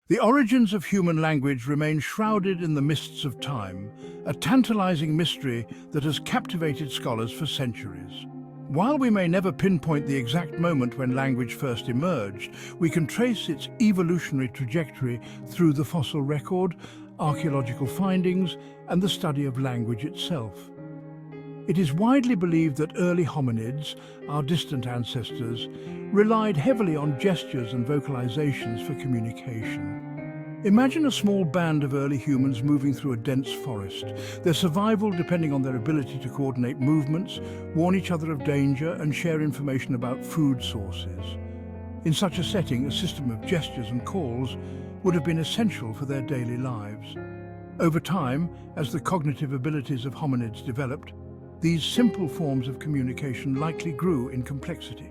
The origins of human language remain shrouded in the mists of time, a tantalizing mystery that has captivated scholars for centuries. While we may never pinpoint the exact moment when language first emerged, we can trace its evolutionary trajectory through the fossil record, archaeological findings, and the study of language itself. It is widely believed that early hominids, our distant ancestors, relied heavily on gestures and vocalizations for communication. Imagine a small band of early humans moving through a dense forest, their survival depending on their ability to coordinate movements, warn each other of danger, and share information about food sources. In such a setting, a system of gestures and calls would have been essential for their daily lives. Over time, as the cognitive abilities of hominids developed, these simple forms of communication likely grew in complexity.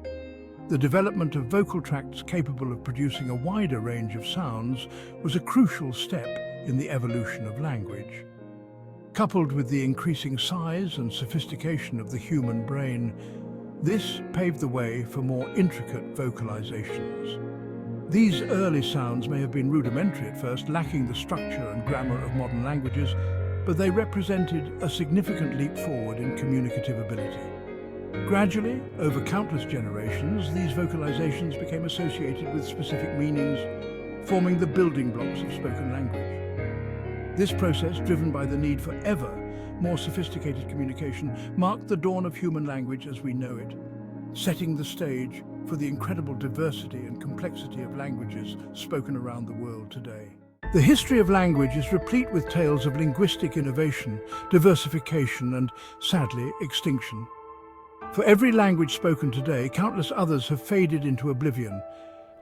The development of vocal tracts capable of producing a wider range of sounds was a crucial step in the evolution of language. Coupled with the increasing size and sophistication of the human brain, this paved the way for more intricate vocalizations. These early sounds may have been rudimentary at first, lacking the structure and grammar of modern languages, but they represented a significant leap forward in communicative ability. Gradually, over countless generations, these vocalizations became associated with specific meanings, forming the building blocks of spoken language. This process, driven by the need for ever more sophisticated communication, marked the dawn of human language as we know it, setting the stage for the incredible diversity and complexity of languages spoken around the world today. The history of language is replete with tales of linguistic innovation, diversification, and, sadly, extinction. For every language spoken today, countless others have faded into oblivion,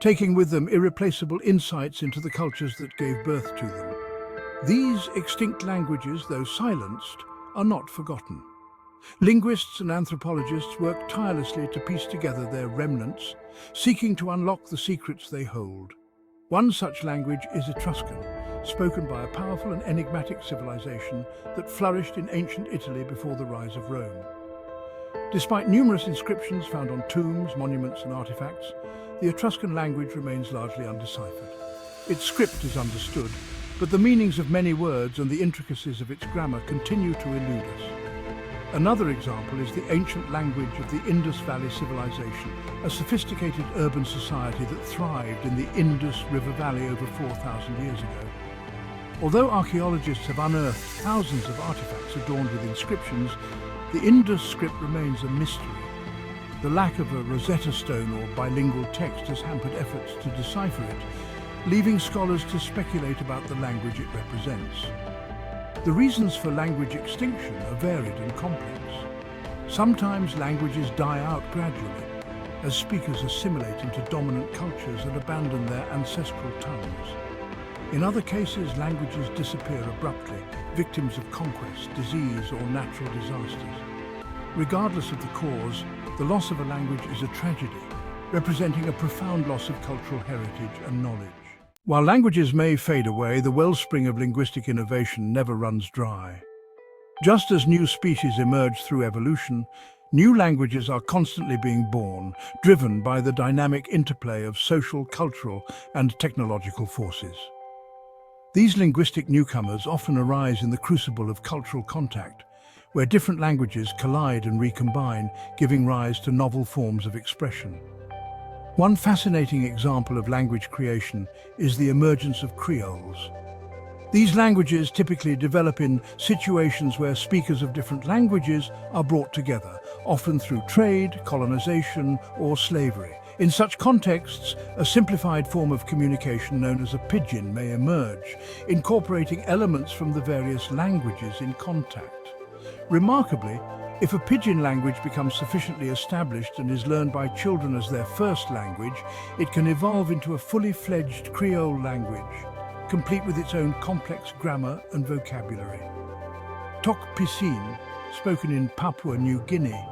taking with them irreplaceable insights into the cultures that gave birth to them. These extinct languages, though silenced, are not forgotten. Linguists and anthropologists work tirelessly to piece together their remnants, seeking to unlock the secrets they hold. One such language is Etruscan, spoken by a powerful and enigmatic civilization that flourished in ancient Italy before the rise of Rome. Despite numerous inscriptions found on tombs, monuments, and artifacts, the Etruscan language remains largely undeciphered. Its script is understood, but the meanings of many words and the intricacies of its grammar continue to elude us. Another example is the ancient language of the Indus Valley Civilization, a sophisticated urban society that thrived in the Indus River Valley over 4,000 years ago. Although archaeologists have unearthed thousands of artifacts adorned with inscriptions, the Indus script remains a mystery. The lack of a Rosetta Stone or bilingual text has hampered efforts to decipher it, leaving scholars to speculate about the language it represents. The reasons for language extinction are varied and complex. Sometimes languages die out gradually, as speakers assimilate into dominant cultures and abandon their ancestral tongues. In other cases, languages disappear abruptly, victims of conquest, disease, or natural disasters. Regardless of the cause, the loss of a language is a tragedy, representing a profound loss of cultural heritage and knowledge. While languages may fade away, the wellspring of linguistic innovation never runs dry. Just as new species emerge through evolution, new languages are constantly being born, driven by the dynamic interplay of social, cultural, and technological forces. These linguistic newcomers often arise in the crucible of cultural contact, where different languages collide and recombine, giving rise to novel forms of expression. One fascinating example of language creation is the emergence of creoles. These languages typically develop in situations where speakers of different languages are brought together, often through trade, colonization, or slavery. In such contexts, a simplified form of communication known as a pidgin may emerge, incorporating elements from the various languages in contact. Remarkably, if a pidgin language becomes sufficiently established and is learned by children as their first language, it can evolve into a fully fledged Creole language, complete with its own complex grammar and vocabulary. Tok Pisin, spoken in Papua New Guinea,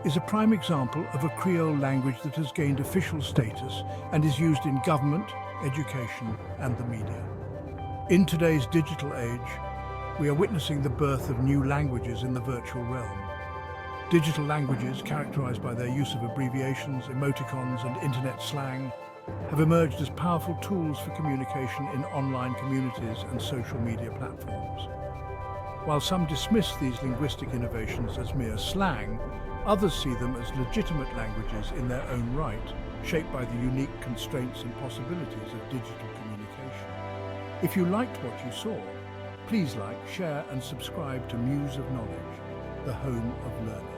is a prime example of a Creole language that has gained official status and is used in government, education, and the media. In today's digital age, we are witnessing the birth of new languages in the virtual realm. Digital languages, characterized by their use of abbreviations, emoticons, and internet slang, have emerged as powerful tools for communication in online communities and social media platforms. While some dismiss these linguistic innovations as mere slang, others see them as legitimate languages in their own right, shaped by the unique constraints and possibilities of digital communication. If you liked what you saw, please like, share and subscribe to Muse of Knowledge, the home of learning.